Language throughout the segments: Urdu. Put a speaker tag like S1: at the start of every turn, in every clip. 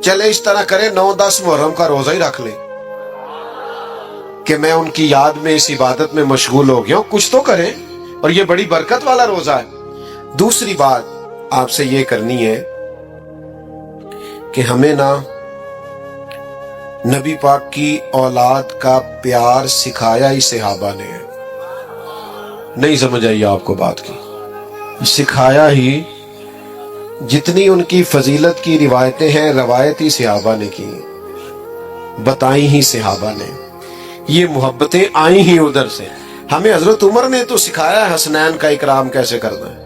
S1: چلے اس طرح کریں 9-10 محرم کا روزہ ہی رکھ لیں کہ میں ان کی یاد میں اس عبادت میں مشغول ہو گیا ہوں، کچھ تو کریں، اور یہ بڑی برکت والا روزہ ہے۔ دوسری بات آپ سے یہ کرنی ہے کہ ہمیں نا نبی پاک کی اولاد کا پیار سکھایا ہی صحابہ نے ہے۔ نہیں سمجھ آئی آپ کو بات کی؟ سکھایا ہی، جتنی ان کی فضیلت کی روایتیں ہیں روایت ہی صحابہ نے کی، بتائی ہی صحابہ نے، یہ محبتیں آئی ہی ادھر سے۔ ہمیں حضرت عمر نے تو سکھایا ہے حسنین کا اکرام کیسے کرنا ہے،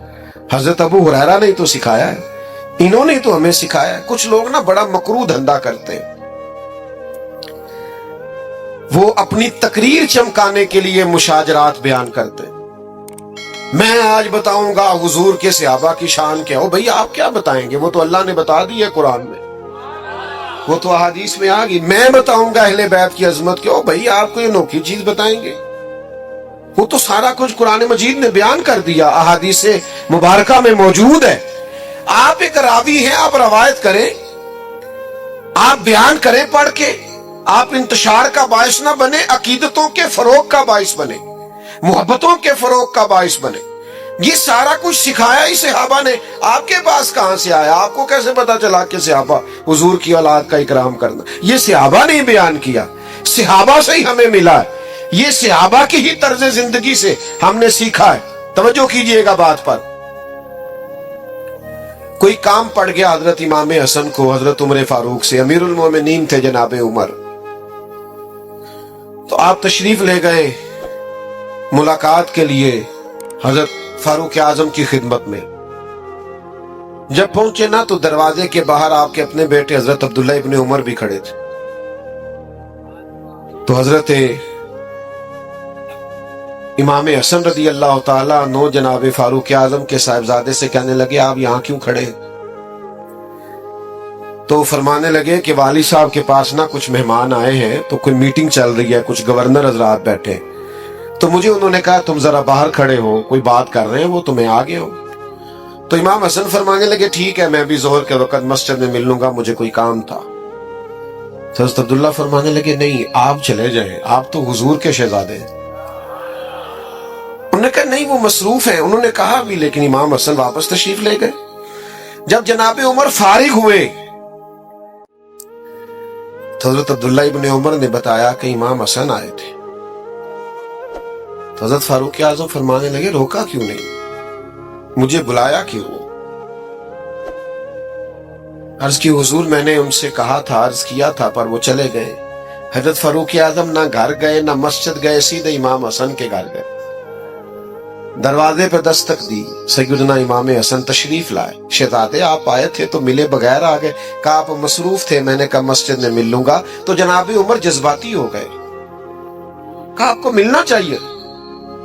S1: حضرت ابو ہریرہ نے تو سکھایا ہے، انہوں نے تو ہمیں سکھایا ہے۔ کچھ لوگ نا بڑا مکروہ دھندا کرتے ہیں، وہ اپنی تقریر چمکانے کے لیے مشاجرات بیان کرتے ہیں۔ میں آج بتاؤں گا حضور کے صحابہ کی شان کیا ہو۔ بھئی آپ کیا بتائیں گے، وہ تو اللہ نے بتا دی ہے قرآن میں، وہ تو احادیث میں آ گئی۔ میں بتاؤں گا اہل بیت کی عظمت کیا ہو، بھئی آپ کو یہ انوکھی چیز بتائیں گے؟ وہ تو سارا کچھ قرآن مجید نے بیان کر دیا، احادیث مبارکہ میں موجود ہے۔ آپ ایک راوی ہیں، آپ روایت کریں، آپ بیان کریں پڑھ کے، آپ انتشار کا باعث نہ بنے، عقیدتوں کے فروغ کا باعث بنے، محبتوں کے فروغ کا باعث بنے۔ یہ سارا کچھ سکھایا ہی صحابہ نے، آپ کے پاس کہاں سے آیا؟ آپ کو کیسے پتا چلا کہ صحابہ حضور کی اولاد کا اکرام کرنا؟ یہ صحابہ نے بیان کیا، صحابہ سے ہی ہمیں ملا ہے، یہ صحابہ کی ہی طرز زندگی سے ہم نے سیکھا ہے۔ توجہ کیجئے گا بات پر۔ کوئی کام پڑ گیا حضرت امام حسن کو حضرت عمر فاروق سے، امیر المومنین تھے جناب عمر، تو آپ تشریف لے گئے ملاقات کے لیے حضرت فاروق اعظم کی خدمت میں۔ جب پہنچے نا تو دروازے کے باہر آپ کے اپنے بیٹے حضرت عبداللہ ابن عمر بھی کھڑے تھے۔ تو حضرت امام حسن رضی اللہ تعالیٰ عنہ جناب فاروق اعظم کے صاحبزادے سے کہنے لگے آپ یہاں کیوں کھڑے ہیں؟ تو فرمانے لگے کہ والد صاحب کے پاس نا کچھ مہمان آئے ہیں، تو کوئی میٹنگ چل رہی ہے، کچھ گورنر حضرات بیٹھے، تو مجھے انہوں نے کہا تم ذرا باہر کھڑے ہو، کوئی بات کر رہے ہیں وہ، تو میں آ گیا ہوں۔ تو امام حسن فرمانے لگے ٹھیک ہے، میں بھی ظہر کے وقت مسجد میں مل لوں گا، مجھے کوئی کام تھا۔ تو حضرت عبداللہ فرمانے لگے نہیں آپ چلے جائیں، آپ تو حضور کے شہزادے ہیں۔ انہوں نے کہا نہیں وہ مصروف ہیں، انہوں نے کہا بھی، لیکن امام حسن واپس تشریف لے گئے۔ جب جناب عمر فارغ ہوئے تو حضرت عبداللہ ابن عمر نے بتایا کہ امام حسن آئے تھے۔ تو حضرت فاروق اعظم فرمانے لگے روکا کیوں نہیں، مجھے بلایا کیوں؟ عرض کی حضور میں نے ان سے کہا تھا، عرض کیا تھا، پر وہ چلے گئے۔ حضرت فاروق اعظم نہ گھر گئے نہ مسجد گئے، سیدھے امام حسن کے گھر گئے، دروازے پہ دستک دی، سیدنا امام حسن تشریف لائے۔ شہزادے آپ آئے تھے تو ملے بغیر آ گئے، کہا آپ مصروف تھے، میں نے کہا مسجد میں مل لوں گا۔ تو جناب عمر جذباتی ہو گئے، کہا آپ کو ملنا چاہیے،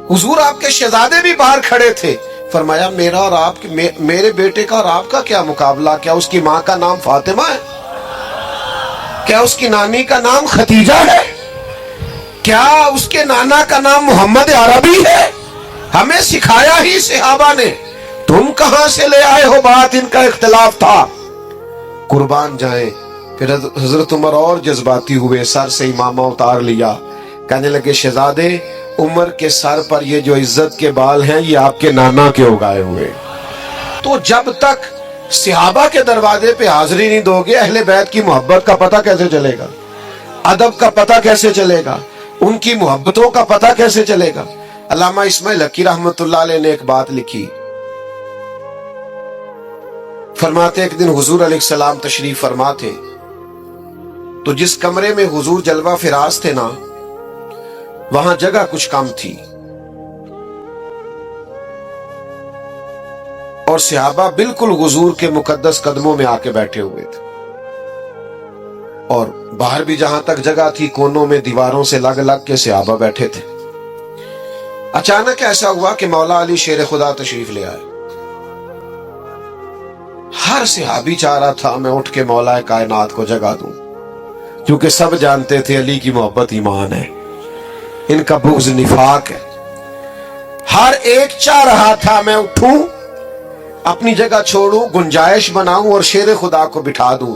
S1: حضور آپ کے شہزادے بھی باہر کھڑے تھے۔ فرمایا میرا اور آپ کے، میرے بیٹے کا اور آپ کا کیا مقابلہ؟ کیا اس کی ماں کا نام فاطمہ ہے؟ کیا اس کی نانی کا نام ختیجہ ہے؟ کیا اس کے نانا کا نام محمد عربی ہے؟ ہمیں سکھایا ہی صحابہ نے، تم کہاں سے لے آئے ہو بات؟ ان کا اختلاف تھا، قربان جائیں۔ پھر حضرت عمر اور جذباتی ہوئے، سر سے امامہ اتار لیا، کہنے لگے شہزادے عمر کے سر پر یہ جو عزت کے بال ہیں یہ آپ کے نانا کے اگائے ہوئے۔ تو جب تک صحابہ کے دروازے پہ حاضری نہیں دو گے، اہل بیت کی محبت کا پتہ کیسے چلے گا؟ ادب کا پتہ کیسے چلے گا؟ ان کی محبتوں کا پتہ کیسے چلے گا؟ علامہ اسماعیل حقی رحمت اللہ علیہ نے ایک بات لکھی، فرماتے ایک دن حضور علیہ السلام تشریف فرما تھے، تو جس کمرے میں حضور جلوہ فراز تھے نا، وہاں جگہ کچھ کم تھی، اور صحابہ بالکل حضور کے مقدس قدموں میں آ کے بیٹھے ہوئے تھے، اور باہر بھی جہاں تک جگہ تھی کونوں میں دیواروں سے لگ لگ کے صحابہ بیٹھے تھے۔ اچانک ایسا ہوا کہ مولا علی شیر خدا تشریف لے آئے۔ ہر صحابی چاہ رہا تھا میں اٹھ کے مولا کائنات کو جگہ دوں، کیونکہ سب جانتے تھے علی کی محبت ایمان ہے، ان کا بغض نفاق ہے۔ ہر ایک چاہ رہا تھا میں اٹھوں، اپنی جگہ چھوڑوں، گنجائش بناؤں اور شیر خدا کو بٹھا دوں۔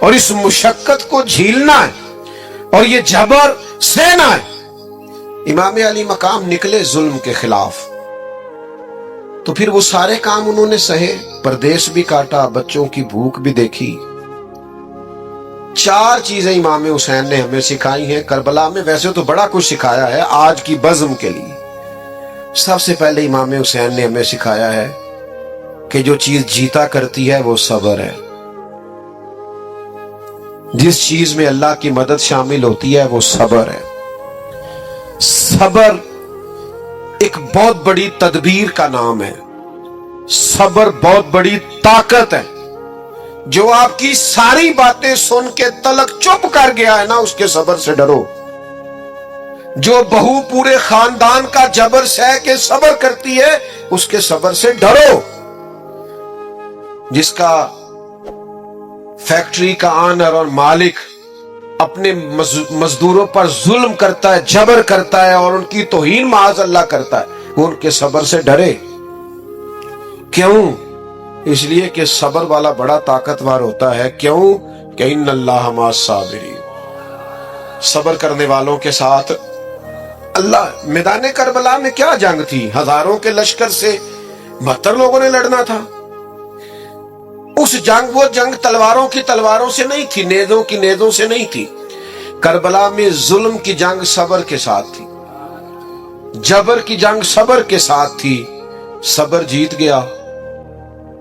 S1: اور اس مشقت کو جھیلنا ہے اور یہ جبر سہنا ہے۔ امام علی مقام نکلے ظلم کے خلاف، تو پھر وہ سارے کام انہوں نے سہے، پردیس بھی کاٹا، بچوں کی بھوک بھی دیکھی۔ 4 چیزیں امام حسین نے ہمیں سکھائی ہیں کربلا میں، ویسے تو بڑا کچھ سکھایا ہے آج کی بزم کے لیے۔ سب سے پہلے امام حسین نے ہمیں سکھایا ہے کہ جو چیز جیتا کرتی ہے وہ صبر ہے۔ جس چیز میں اللہ کی مدد شامل ہوتی ہے وہ صبر ہے۔ صبر ایک بہت بڑی تدبیر کا نام ہے، صبر بہت بڑی طاقت ہے۔ جو آپ کی ساری باتیں سن کے تلک چپ کر گیا ہے نا، اس کے صبر سے ڈرو۔ جو بہو پورے خاندان کا جبر سہ کے صبر کرتی ہے، اس کے صبر سے ڈرو۔ جس کا فیکٹری کا آنر اور مالک اپنے مزدوروں پر ظلم کرتا ہے، جبر کرتا ہے اور ان کی توہین معاذ اللہ کرتا ہے، وہ ان کے صبر سے ڈرے۔ کیوں؟ اس لیے کہ صبر والا بڑا طاقتور ہوتا ہے۔ کیوں؟ کہ ان اللہ مع الصابرین، صبر کرنے والوں کے ساتھ اللہ۔ میدان کربلا میں کیا جنگ تھی؟ ہزاروں کے لشکر سے 72 لوگوں نے لڑنا تھا۔ اس جنگ، وہ جنگ تلواروں سے نہیں تھی، نیزوں کی نیزوں سے نہیں تھی۔ کربلا میں ظلم کی جنگ صبر کے ساتھ تھی، جبر کی جنگ صبر کے ساتھ تھی۔ صبر جیت گیا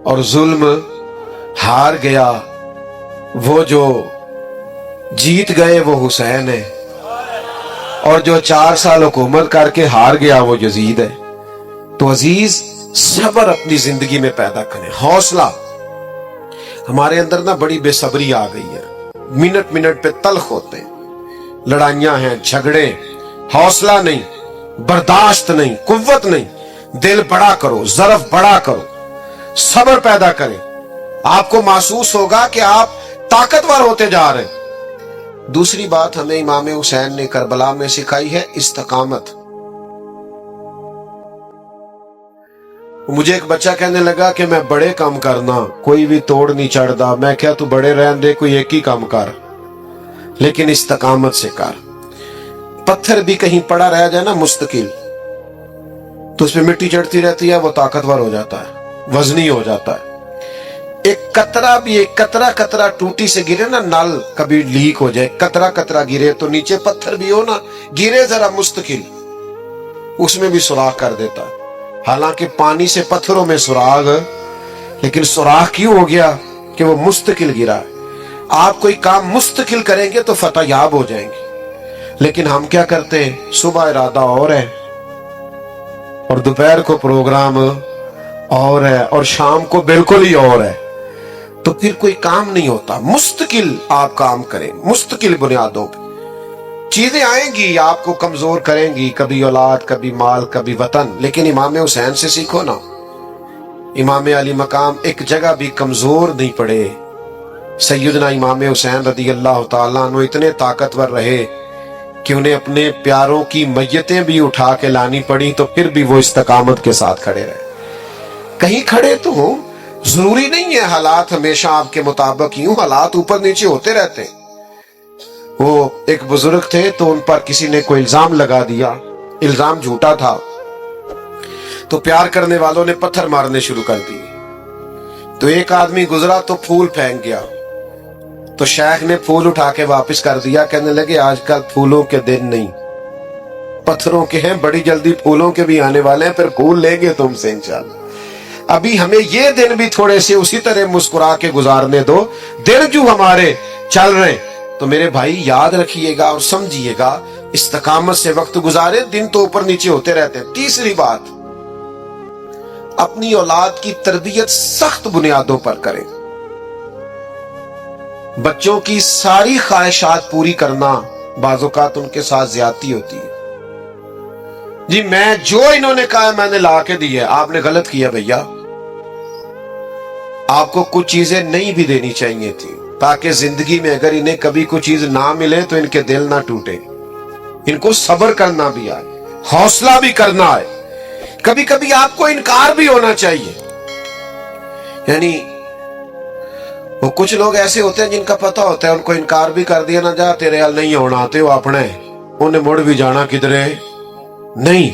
S1: اور ظلم ہار گیا۔ وہ جو جیت گئے وہ حسین ہے، اور جو 4 سال حکومت کر کے ہار گیا وہ یزید ہے۔ تو عزیز، صبر اپنی زندگی میں پیدا کریں، حوصلہ۔ ہمارے اندر نا بڑی بے صبری آ گئی ہے، منٹ منٹ پہ تلخ ہوتے ہیں، لڑائیاں ہیں، جھگڑے، حوصلہ نہیں، برداشت نہیں، قوت نہیں۔ دل بڑا کرو، ظرف بڑا کرو، صبر پیدا کریں۔ آپ کو محسوس ہوگا کہ آپ طاقتور ہوتے جا رہے ہیں۔ دوسری بات ہمیں امام حسین نے کربلا میں سکھائی ہے استقامت۔ مجھے ایک بچہ کہنے لگا کہ میں بڑے کام کرنا، کوئی بھی توڑ نہیں چڑھتا۔ میں کیا تو بڑے رہن دے، کوئی ایک ہی کام کر، لیکن استقامت سے کر۔ پتھر بھی کہیں پڑا رہ جائے نا مستقل، تو اس پہ مٹی چڑھتی رہتی ہے، وہ طاقتور ہو جاتا ہے، وزنی ہو جاتا ہے۔ ایک قطرہ بھی، ایک قطرہ ٹوٹی سے گرے نا، نل کبھی لیک ہو جائے، قطرہ گرے تو نیچے پتھر بھی ہو نا، گرے ذرا مستقل، اس میں بھی سوراخ کر دیتا ہے۔ حالانکہ پانی سے پتھروں میں سوراخ، لیکن سوراخ کیوں ہو گیا؟ کہ وہ مستقل گرا ہے۔ آپ کوئی کام مستقل کریں گے تو فتح یاب ہو جائیں گے، لیکن ہم کیا کرتے ہیں؟ صبح ارادہ اور ہے، اور دوپہر کو پروگرام اور ہے، اور شام کو بالکل ہی اور ہے، تو پھر کوئی کام نہیں ہوتا۔ مستقل آپ کام کریں، مستقل بنیادوں پہ۔ چیزیں آئیں گی آپ کو کمزور کریں گی، کبھی اولاد، کبھی مال، کبھی وطن، لیکن امام حسین سے سیکھو نا۔ امام علی مقام ایک جگہ بھی کمزور نہیں پڑے۔ سیدنا امام حسین رضی اللہ تعالیٰ عنہ اتنے طاقتور رہے کہ انہیں اپنے پیاروں کی میتیں بھی اٹھا کے لانی پڑی، تو پھر بھی وہ استقامت کے ساتھ کھڑے رہے۔ کہیں کھڑے تو ہوں، ضروری نہیں ہے حالات ہمیشہ آپ کے مطابق ہی ہوں، حالات اوپر نیچے ہوتے رہتے ہیں۔ وہ ایک بزرگ تھے تو ان پر کسی نے کوئی الزام لگا دیا، الزام جھوٹا تھا، تو پیار کرنے والوں نے پتھر مارنے شروع کر دیے۔ تو ایک آدمی گزرا تو پھول پھینک گیا، تو شیخ نے پھول اٹھا کے واپس کر دیا، کہنے لگے آج کل پھولوں کے دن نہیں، پتھروں کے ہیں، بڑی جلدی پھولوں کے بھی آنے والے ہیں، پھر پھول لیں گے تم سے انشاءاللہ۔ ابھی ہمیں یہ دن بھی تھوڑے سے اسی طرح مسکرا کے گزارنے دو، دن جو ہمارے چل رہے ہیں۔ تو میرے بھائی یاد رکھیے گا اور سمجھیے گا، استقامت سے وقت گزارے، دن تو اوپر نیچے ہوتے رہتے ہیں۔ تیسری بات، اپنی اولاد کی تربیت سخت بنیادوں پر کریں۔ بچوں کی ساری خواہشات پوری کرنا بعض اوقات ان کے ساتھ زیادتی ہوتی ہے۔ جی میں جو انہوں نے کہا میں نے لا کے دی ہے، آپ نے غلط کیا بھیا۔ آپ کو کچھ چیزیں نہیں بھی دینی چاہیے تھی، تاکہ زندگی میں اگر انہیں کبھی کوئی چیز نہ ملے تو ان کے دل نہ ٹوٹے، ان کو صبر کرنا بھی آئے، حوصلہ بھی کرنا آئے۔ کبھی کبھی آپ کو انکار بھی ہونا چاہیے۔ یعنی وہ کچھ لوگ ایسے ہوتے ہیں جن کا پتہ ہوتا ہے، ان کو انکار بھی کر دیا نہ جا تیرے حال نہیں ہونا آتے ہو اپنے، انہیں مڑ بھی جانا کدھرے نہیں،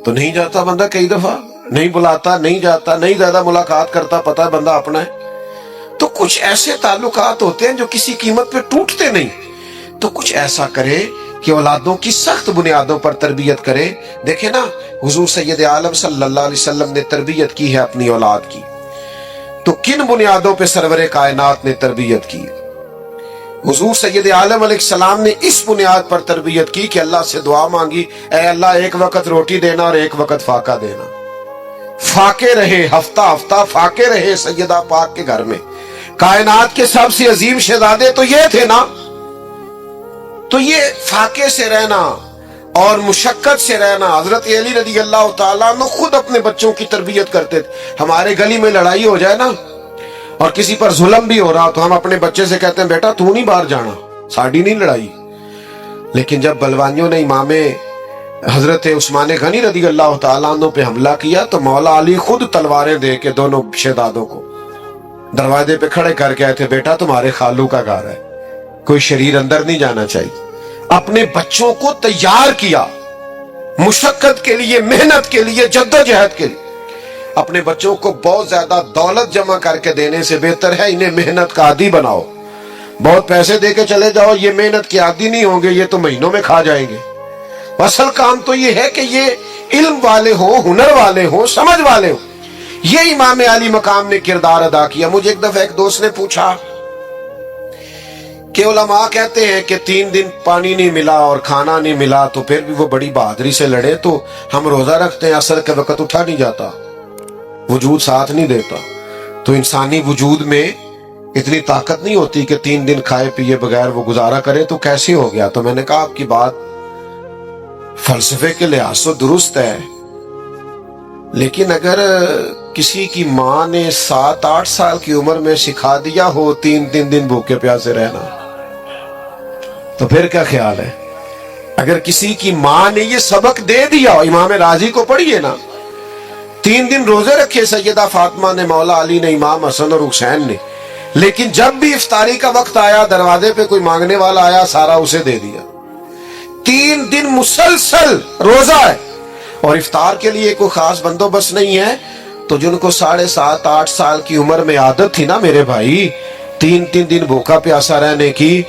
S1: تو نہیں جاتا بندہ، کئی دفعہ نہیں بلاتا، نہیں جاتا، نہیں زیادہ ملاقات کرتا، پتہ ہے بندہ اپنا ہے۔ تو کچھ ایسے تعلقات ہوتے ہیں جو کسی قیمت پہ ٹوٹتے نہیں، تو کچھ ایسا کرے کہ اولادوں کی سخت بنیادوں پر تربیت کرے۔ دیکھیں نا، حضور سید عالم صلی اللہ علیہ وسلم نے تربیت کی ہے اپنی اولاد کی، تو کن بنیادوں پہ سرور کائنات نے تربیت کی؟ حضور سید عالم علیہ السلام نے اس بنیاد پر تربیت کی کہ اللہ سے دعا مانگی، اے اللہ ایک وقت روٹی دینا اور ایک وقت فاقہ دینا، فاقے رہے، ہفتہ ہفتہ فاقے رہے سیدہ پاک کے گھر میں۔ کائنات کے سب سے عظیم شہزادے تو یہ تھے نا، تو یہ فاقے سے رہنا اور مشقت سے رہنا، حضرت علی رضی اللہ تعالیٰ عنہ خود اپنے بچوں کی تربیت کرتے تھے۔ ہمارے گلی میں لڑائی ہو جائے نا اور کسی پر ظلم بھی ہو رہا تو ہم اپنے بچے سے کہتے ہیں بیٹا تو نہیں باہر جانا، ساڑی نہیں لڑائی۔ لیکن جب بلوانیوں نے امام حضرت عثمان غنی رضی اللہ تعالیٰ عنہ پہ حملہ کیا تو مولا علی خود تلواریں دے کے دونوں شہزادوں کو دروازے پہ کھڑے کر کے آئے تھے، بیٹا تمہارے خالو کا گھر ہے، کوئی شریر اندر نہیں جانا چاہیے۔ اپنے بچوں کو تیار کیا مشقت کے لیے، محنت کے لیے، جدوجہد کے لیے۔ اپنے بچوں کو بہت زیادہ دولت جمع کر کے دینے سے بہتر ہے انہیں محنت کا عادی بناؤ۔ بہت پیسے دے کے چلے جاؤ، یہ محنت کے عادی نہیں ہوں گے، یہ تو مہینوں میں کھا جائیں گے۔ اصل کام تو یہ ہے کہ یہ علم والے ہوں، ہنر والے ہوں، سمجھ والے ہوں۔ یہ امام علی مقام نے کردار ادا کیا۔ مجھے ایک دفعہ ایک دوست نے پوچھا کہ علماء کہتے ہیں کہ 3 دن پانی نہیں ملا اور کھانا نہیں ملا تو پھر بھی وہ بڑی بہادری سے لڑے، تو ہم روزہ رکھتے ہیں، عصر کے وقت اٹھا نہیں جاتا، وجود ساتھ نہیں دیتا، تو انسانی وجود میں اتنی طاقت نہیں ہوتی کہ 3 دن کھائے پیے بغیر وہ گزارا کرے، تو کیسے ہو گیا؟ تو میں نے کہا آپ کی بات فلسفے کے لحاظ سے درست ہے، لیکن اگر کسی کی ماں نے 7-8 سال کی عمر میں سکھا دیا ہو 3 دن بھوکے پیاسے رہنا، تو پھر کیا خیال ہے؟ اگر کسی کی ماں نے یہ سبق دے دیا، امام راضی کو پڑھیے نا، 3 دن روزے رکھے سیدہ فاطمہ نے، مولا علی نے، امام حسن اور حسین نے، لیکن جب بھی افطاری کا وقت آیا دروازے پہ کوئی مانگنے والا آیا سارا اسے دے دیا۔ 3 دن مسلسل روزہ ہے اور افطار کے لیے کوئی خاص بندوبست نہیں ہے، تو جن کو 7.5-8 سال کی عمر میں عادت تھی نا میرے بھائی 3 دن بھوکا پیاسا رہنے کی،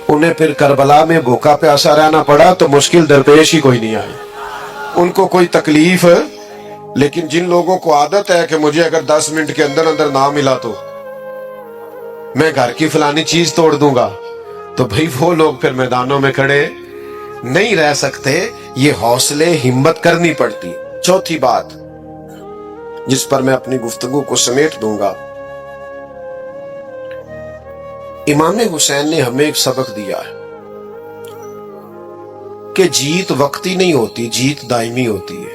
S1: انہیں پھر کربلا میں بھوکا پیاسا رہنا پڑا تو مشکل درپیش ہی کوئی نہیں آئی، ان کو کوئی تکلیف۔ لیکن جن لوگوں کو عادت ہے کہ مجھے اگر 10 منٹ کے اندر نہ ملا تو میں گھر کی فلانی چیز توڑ دوں گا، تو بھئی وہ لوگ پھر میدانوں میں کھڑے نہیں رہ سکتے۔ یہ حوصلے ہمت کرنی پڑتی۔ چوتھی بات جس پر میں اپنی گفتگو کو سمیٹ دوں گا، امام حسین نے ہمیں ایک سبق دیا ہے کہ جیت وقتی نہیں ہوتی، جیت دائمی ہوتی ہے۔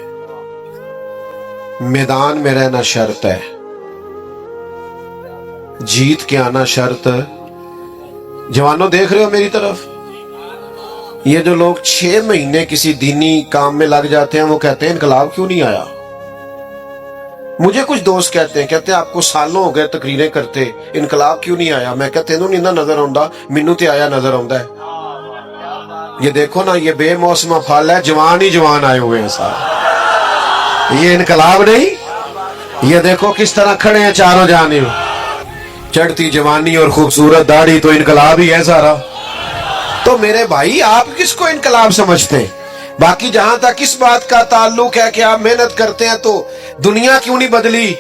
S1: میدان میں رہنا شرط ہے، جیت کے آنا شرط۔ جوانوں دیکھ رہے ہو میری طرف، یہ جو لوگ 6 مہینے کسی دینی کام میں لگ جاتے ہیں وہ کہتے ہیں انقلاب کیوں نہیں آیا۔ مجھے کچھ دوست کہتے ہیں آپ کو سالوں ہو گئے تقریریں کرتے، انقلاب کیوں نہیں آیا؟ میں کہتے ہیں نہیں نظر آؤں، مینوں تے آیا نظر آؤں ہے۔ یہ دیکھو نا، یہ بے موسمہ پھل ہے، جوان ہی جوان آئے ہوئے ہیں سارے، یہ انقلاب نہیں۔ یہ دیکھو کس طرح کھڑے ہیں چاروں جانب، چڑھتی جوانی اور خوبصورت داڑھی، تو انقلاب ہی ہے سارا۔ تو میرے بھائی آپ کس کو انقلاب سمجھتے ہیں؟ باقی جہاں تک اس بات کا تعلق ہے کہ آپ محنت کرتے ہیں تو دنیا کیوں نہیں بدلی،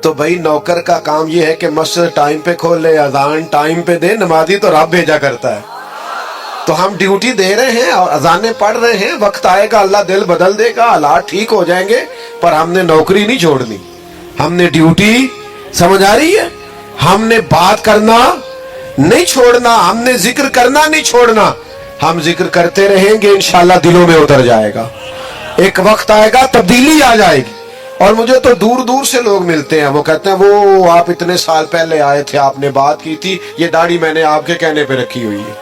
S1: تو بھائی نوکر کا کام یہ ہے کہ مسجد ٹائم پہ کھولے، اذان ٹائم پہ دے، نمازی تو رب بھیجا کرتا ہے۔ تو ہم ڈیوٹی دے رہے ہیں اور اذانیں پڑھ رہے ہیں، وقت آئے گا اللہ دل بدل دے گا، حالات ٹھیک ہو جائیں گے، پر ہم نے نوکری نہیں چھوڑنی، ہم نے ڈیوٹی، سمجھ آ رہی ہے؟ ہم نے بات کرنا نہیں چھوڑنا، ہم نے ذکر کرنا نہیں چھوڑنا، ہم ذکر کرتے رہیں گے، انشاءاللہ دلوں میں اتر جائے گا، ایک وقت آئے گا تبدیلی آ جائے گی۔ اور مجھے تو دور دور سے لوگ ملتے ہیں، وہ کہتے ہیں وہ آپ اتنے سال پہلے آئے تھے، آپ نے بات کی تھی، یہ داڑھی میں نے آپ کے کہنے پہ رکھی ہوئی ہے۔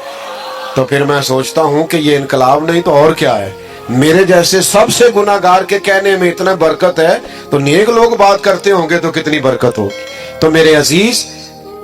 S1: تو پھر میں سوچتا ہوں کہ یہ انقلاب نہیں تو اور کیا ہے؟ میرے جیسے سب سے گناہگار کے کہنے میں اتنا برکت ہے، تو نیک لوگ بات کرتے ہوں گے تو کتنی برکت ہوگی۔ تو میرے عزیز،